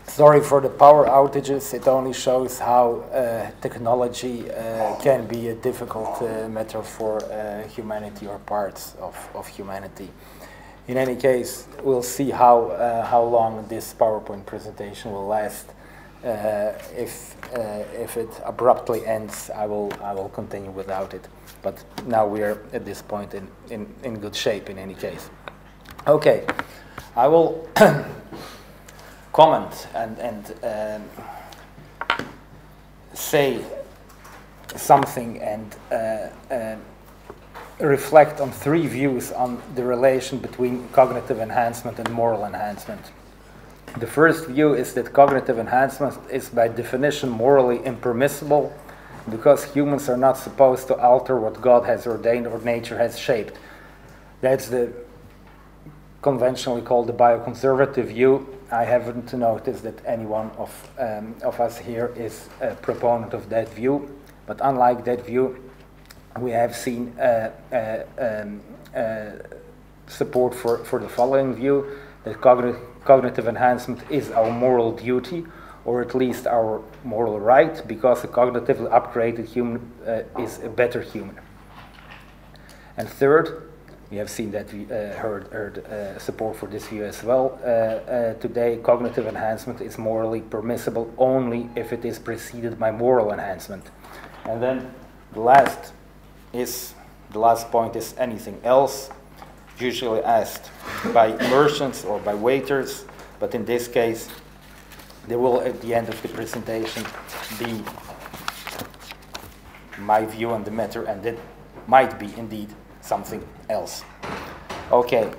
Sorry for the power outages. It only shows how technology can be a difficult matter for humanity or parts of humanity. In any case, we'll see how long this PowerPoint presentation will last. If it abruptly ends, I will continue without it. But now we are at this point in good shape. In any case, okay, I will comment and say something and reflect on three views on the relation between cognitive enhancement and moral enhancement. The first view is that cognitive enhancement is by definition morally impermissible because humans are not supposed to alter what God has ordained or nature has shaped. That's the conventionally called the bioconservative view. I haven't noticed that anyone of us here is a proponent of that view, but unlike that view, we have seen support for the following view, that cognitive enhancement is our moral duty, or at least our moral right, because a cognitively upgraded human is a better human. And third, we have seen that we heard support for this view as well. Today, cognitive enhancement is morally permissible only if it is preceded by moral enhancement. And then the last point is anything else, usually asked by merchants or by waiters, but in this case, there will at the end of the presentation be my view on the matter, and it might be indeed something else. Okay,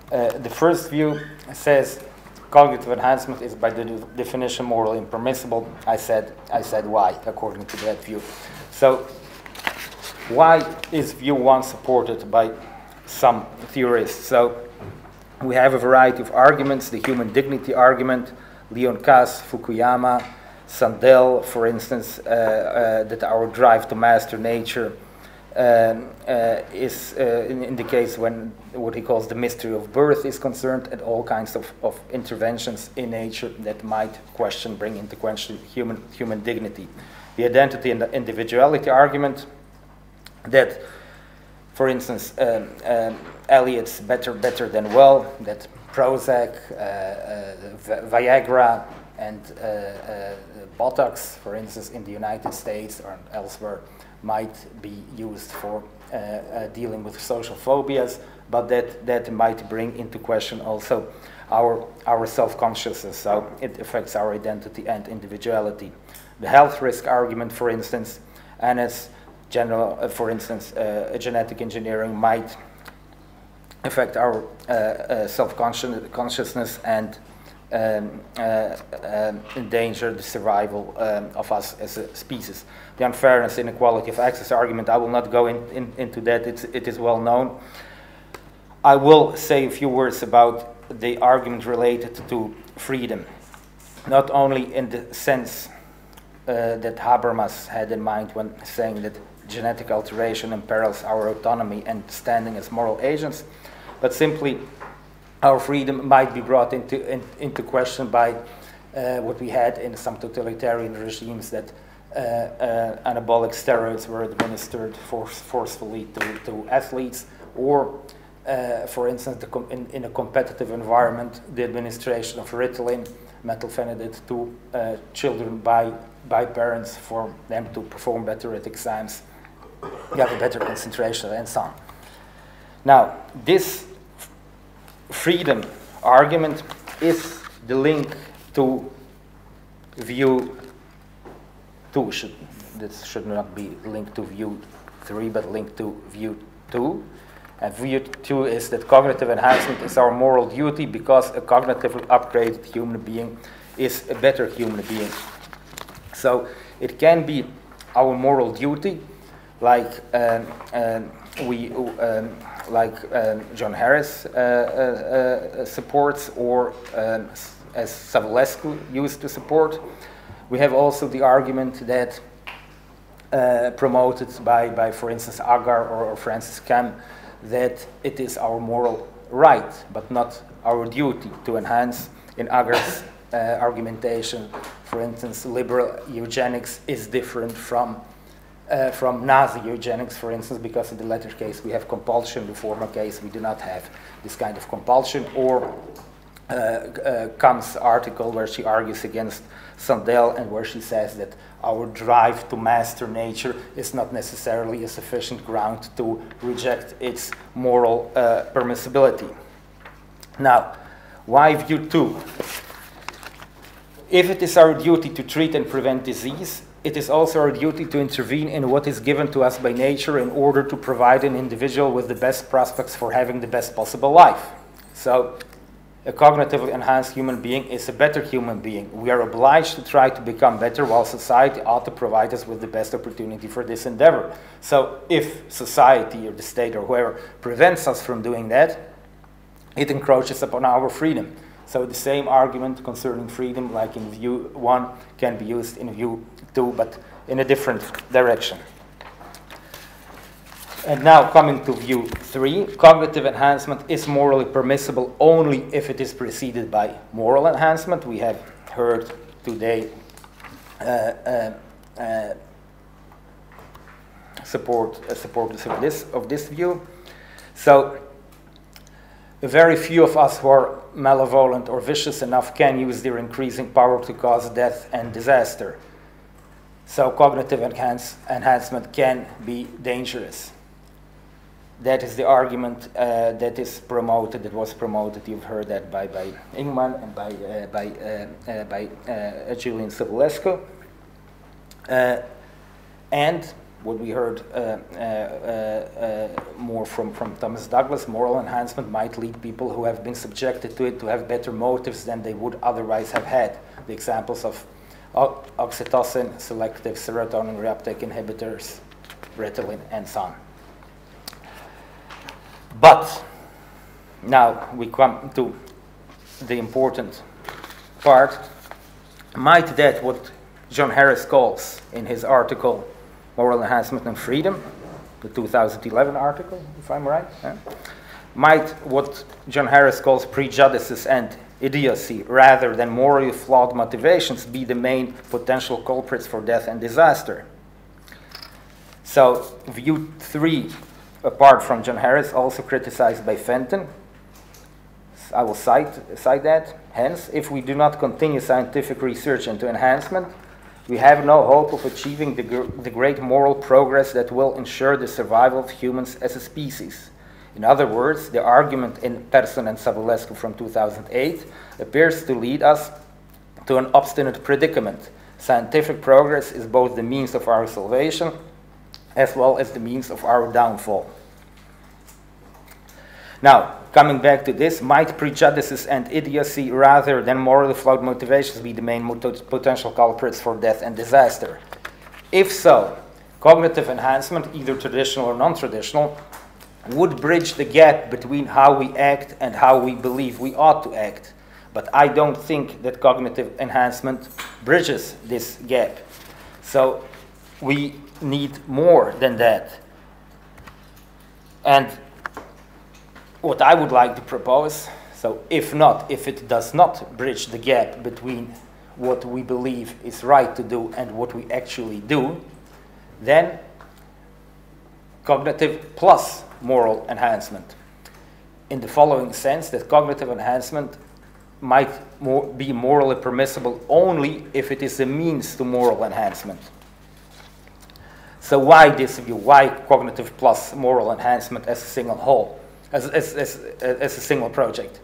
the first view says cognitive enhancement is by the definition morally impermissible. I said why, according to that view. So why is view one supported by some theorists? So we have a variety of arguments: the human dignity argument, Leon Kass, Fukuyama, Sandel, for instance, that our drive to master nature is in the case when what he calls the mystery of birth is concerned, and all kinds of interventions in nature that might bring into question human dignity. The identity and the individuality argument, that, for instance, Eliot's better than well, that Prozac, Viagra, and Botox, for instance, in the United States or elsewhere, might be used for dealing with social phobias, but that might bring into question also our self-consciousness, so it affects our identity and individuality. The health risk argument, for instance, and as general, for instance, genetic engineering might affect our self-consciousness and endanger the survival of us as a species. The unfairness, inequality of access argument, I will not go into that, it is well known. I will say a few words about the argument related to freedom, not only in the sense that Habermas had in mind when saying that genetic alteration imperils our autonomy and standing as moral agents, but simply our freedom might be brought into question by what we had in some totalitarian regimes, that anabolic steroids were administered forcefully to athletes, or for instance, in a competitive environment, the administration of Ritalin, methylphenidate, to children by parents for them to perform better at exams, have a better concentration, and so on. Now, this freedom argument is the link to view 2. This should not be linked to view 3, but linked to view 2. And view 2 is that cognitive enhancement is our moral duty because a cognitively upgraded human being is a better human being. So it can be our moral duty, like John Harris supports, or as Savulescu used to support. We have also the argument that promoted by, for instance, Agar or Francis Cam, that it is our moral right, but not our duty, to enhance, in Agar's argumentation. For instance, liberal eugenics is different from Nazi eugenics, for instance, because in the latter case we have compulsion, in the former case we do not have this kind of compulsion. Or Kant's article where she argues against Sandel and where she says that our drive to master nature is not necessarily a sufficient ground to reject its moral permissibility. Now, why view 2? If it is our duty to treat and prevent disease, it is also our duty to intervene in what is given to us by nature in order to provide an individual with the best prospects for having the best possible life. So, a cognitively enhanced human being is a better human being. We are obliged to try to become better, while society ought to provide us with the best opportunity for this endeavor. So if society or the state or whoever prevents us from doing that, it encroaches upon our freedom. So the same argument concerning freedom, like in view 1, can be used in view 2, but in a different direction. And now coming to view 3, cognitive enhancement is morally permissible only if it is preceded by moral enhancement. We have heard today support of this view. So very few of us who are malevolent or vicious enough can use their increasing power to cause death and disaster. So cognitive enhancement can be dangerous. That is the argument that was promoted. You've heard that by Ingman and by Julian Savulescu. And what we heard more from Thomas Douglas, moral enhancement might lead people who have been subjected to it to have better motives than they would otherwise have had. The examples of oxytocin, selective serotonin reuptake inhibitors, Ritalin, and so on. But now we come to the important part. Might that, what John Harris calls in his article, Moral Enhancement and Freedom, the 2011 article, if I'm right, might what John Harris calls prejudices and idiocy rather than morally flawed motivations be the main potential culprits for death and disaster? So view 3, apart from John Harris, also criticized by Fenton. I will cite that. Hence, if we do not continue scientific research into enhancement, we have no hope of achieving the great moral progress that will ensure the survival of humans as a species. In other words, the argument in Persson and Savulescu from 2008 appears to lead us to an obstinate predicament. Scientific progress is both the means of our salvation as well as the means of our downfall. Now, coming back to this, might prejudices and idiocy rather than morally flawed motivations be the main potential culprits for death and disaster? If so, cognitive enhancement, either traditional or non-traditional, would bridge the gap between how we act and how we believe we ought to act. But I don't think that cognitive enhancement bridges this gap. So we need more than that. And what I would like to propose, so if it does not bridge the gap between what we believe is right to do and what we actually do, then cognitive plus moral enhancement. In the following sense, that cognitive enhancement might be morally permissible only if it is a means to moral enhancement. So why this view? Why cognitive plus moral enhancement as a single whole, as a single project?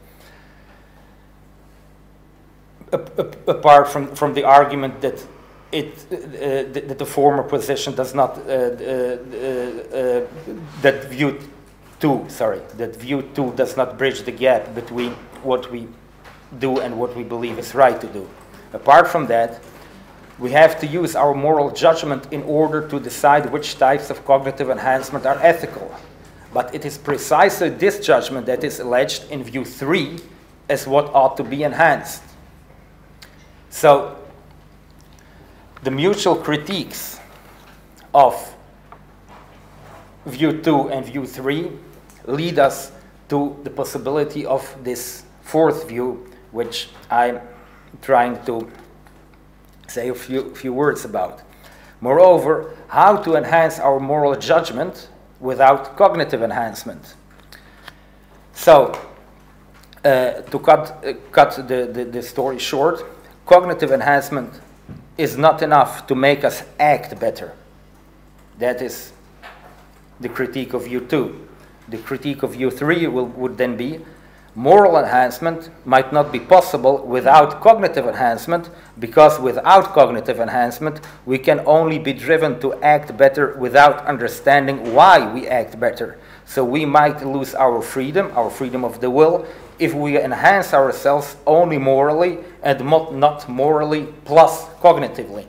Apart from the argument that that the former position does not that view two does not bridge the gap between what we do and what we believe is right to do. Apart from that, we have to use our moral judgment in order to decide which types of cognitive enhancement are ethical. But it is precisely this judgment that is alleged in view 3 as what ought to be enhanced. So, the mutual critiques of view 2 and view 3 lead us to the possibility of this fourth view, which I'm trying to say a few words about. Moreover, how to enhance our moral judgment without cognitive enhancement. So, to cut the story short, cognitive enhancement is not enough to make us act better. That is the critique of view 2. The critique of view 3 would then be moral enhancement might not be possible without cognitive enhancement, because without cognitive enhancement we can only be driven to act better without understanding why we act better. So we might lose our freedom of the will, if we enhance ourselves only morally and not morally plus cognitively.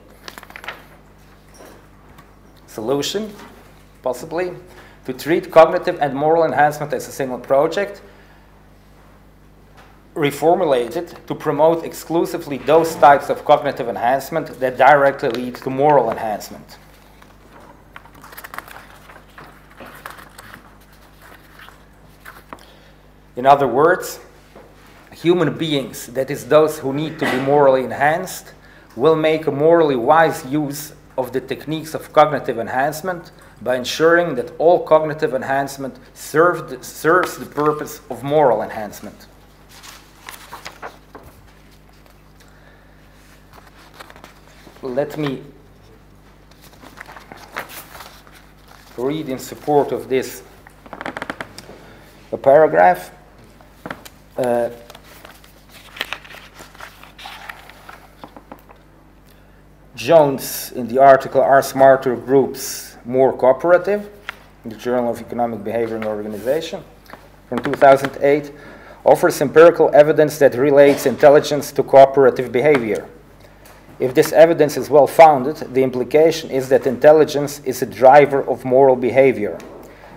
Solution, possibly, to treat cognitive and moral enhancement as a single project, reformulate it to promote exclusively those types of cognitive enhancement that directly lead to moral enhancement. In other words, human beings, that is those who need to be morally enhanced, will make a morally wise use of the techniques of cognitive enhancement by ensuring that all cognitive enhancement serves the purpose of moral enhancement. Let me read in support of this a paragraph. Jones, in the article Are Smarter Groups More Cooperative, in the Journal of Economic Behavior and Organization, from 2008, offers empirical evidence that relates intelligence to cooperative behavior. If this evidence is well-founded, the implication is that intelligence is a driver of moral behavior.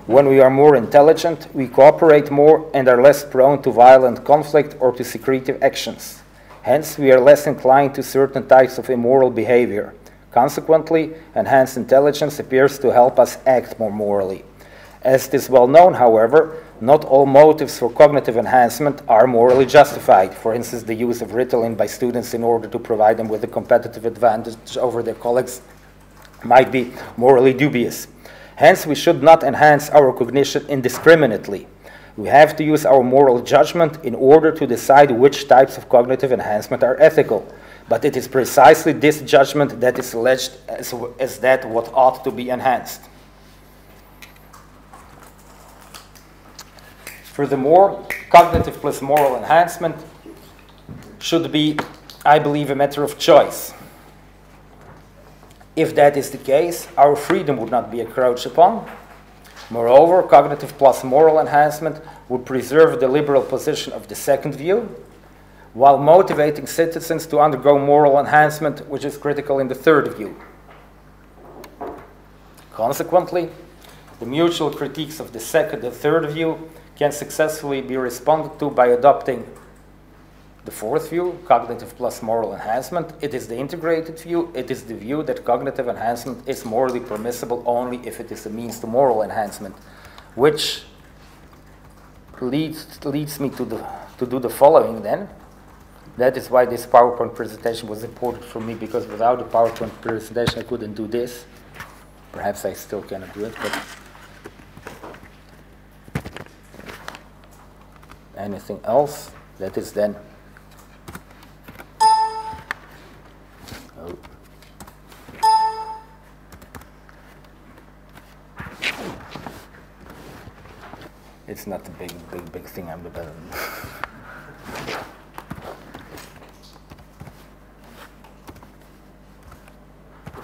When we are more intelligent, we cooperate more and are less prone to violent conflict or to secretive actions. Hence, we are less inclined to certain types of immoral behavior. Consequently, enhanced intelligence appears to help us act more morally. As it is well known, however, not all motives for cognitive enhancement are morally justified. For instance, the use of Ritalin by students in order to provide them with a competitive advantage over their colleagues might be morally dubious. Hence, we should not enhance our cognition indiscriminately. We have to use our moral judgment in order to decide which types of cognitive enhancement are ethical. But it is precisely this judgment that is alleged as that what ought to be enhanced. Furthermore, cognitive plus moral enhancement should be, I believe, a matter of choice. If that is the case, our freedom would not be encroached upon. Moreover, cognitive plus moral enhancement would preserve the liberal position of the second view, while motivating citizens to undergo moral enhancement, which is critical in the third view. Consequently, the mutual critiques of the second and third view can successfully be responded to by adopting the fourth view, cognitive plus moral enhancement. It is the integrated view. It is the view that cognitive enhancement is morally permissible only if it is a means to moral enhancement, which leads me to do the following then. That is why this PowerPoint presentation was important for me, because without a PowerPoint presentation I couldn't do this. Perhaps I still cannot do it, but anything else, that is then it's not a big thing. I'm the better.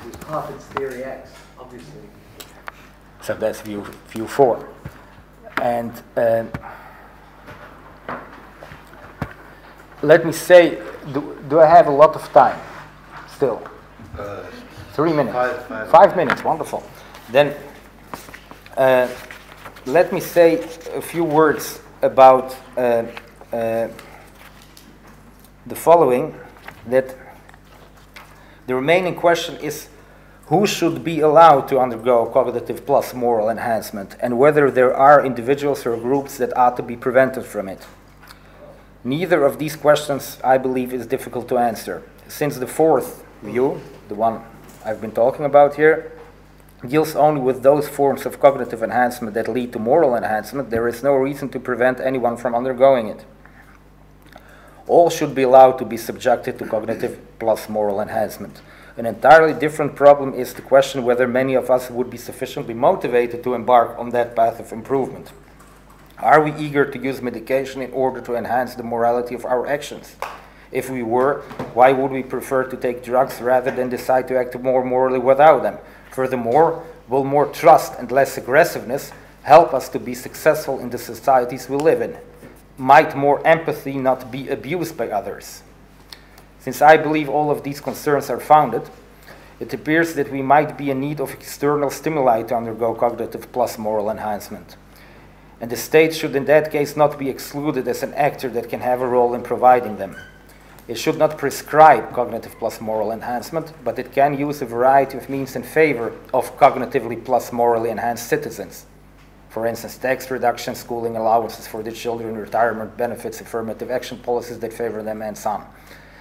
There's Poppett's theory X, obviously. So that's view 4. And let me say, do I have a lot of time still? 3 minutes. 5 minutes, wonderful. Then let me say a few words about the following, that the remaining question is who should be allowed to undergo cognitive plus moral enhancement, and whether there are individuals or groups that ought to be prevented from it. Neither of these questions, I believe, is difficult to answer, since the fourth view, the one I've been talking about here, deals only with those forms of cognitive enhancement that lead to moral enhancement. There is no reason to prevent anyone from undergoing it. All should be allowed to be subjected to cognitive plus moral enhancement. An entirely different problem is the question whether many of us would be sufficiently motivated to embark on that path of improvement. Are we eager to use medication in order to enhance the morality of our actions? If we were, why would we prefer to take drugs rather than decide to act more morally without them? Furthermore, will more trust and less aggressiveness help us to be successful in the societies we live in? Might more empathy not be abused by others? Since I believe all of these concerns are founded, it appears that we might be in need of external stimuli to undergo cognitive plus moral enhancement. And the state should in that case not be excluded as an actor that can have a role in providing them. It should not prescribe cognitive plus moral enhancement, but it can use a variety of means in favor of cognitively plus morally enhanced citizens. For instance, tax reduction, schooling allowances for the children, retirement benefits, affirmative action policies that favor them, and so on.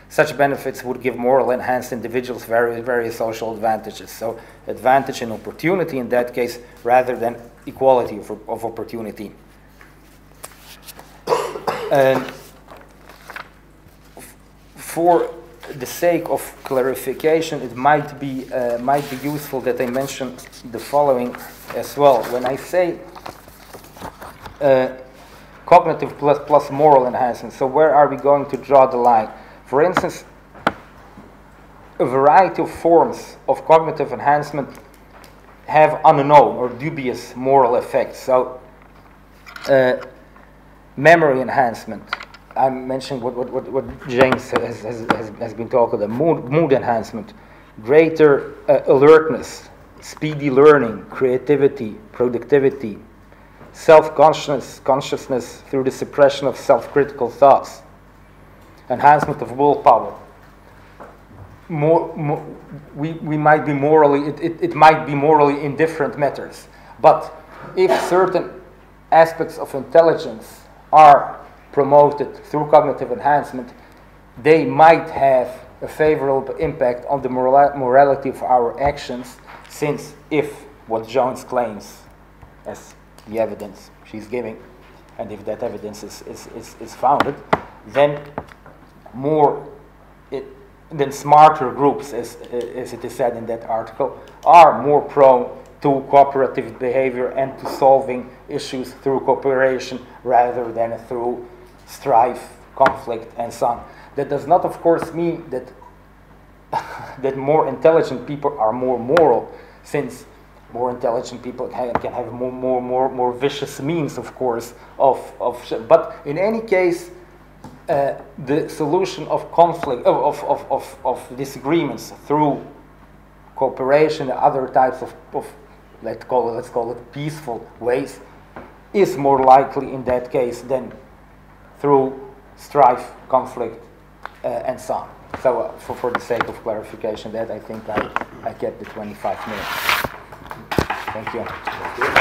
Such benefits would give moral enhanced individuals various social advantages. So advantage and opportunity in that case rather than equality of opportunity. And for the sake of clarification, it might be useful that I mention the following as well. When I say cognitive plus moral enhancement, so where are we going to draw the line? For instance, a variety of forms of cognitive enhancement have unknown or dubious moral effects. So, memory enhancement. I mentioned what James has been talking about. Mood enhancement, greater alertness, speedy learning, creativity, productivity, self-consciousness through the suppression of self-critical thoughts, enhancement of willpower. We might be morally, it might be morally indifferent matters, but if certain aspects of intelligence are promoted through cognitive enhancement, they might have a favorable impact on the morality of our actions, since if what Jones claims as the evidence she's giving, and if that evidence is founded, then then smarter groups, as it is said in that article, are more prone to cooperative behavior and to solving issues through cooperation rather than through strife, conflict, and so on. That does not, of course, mean that that more intelligent people are more moral, since more intelligent people can have more vicious means, of course, but in any case, the solution of conflict, of disagreements through cooperation and other types of let's call it peaceful ways, is more likely in that case than through strife, conflict, and so on. So for the sake of clarification, that I think I kept the 25 minutes. Thank you.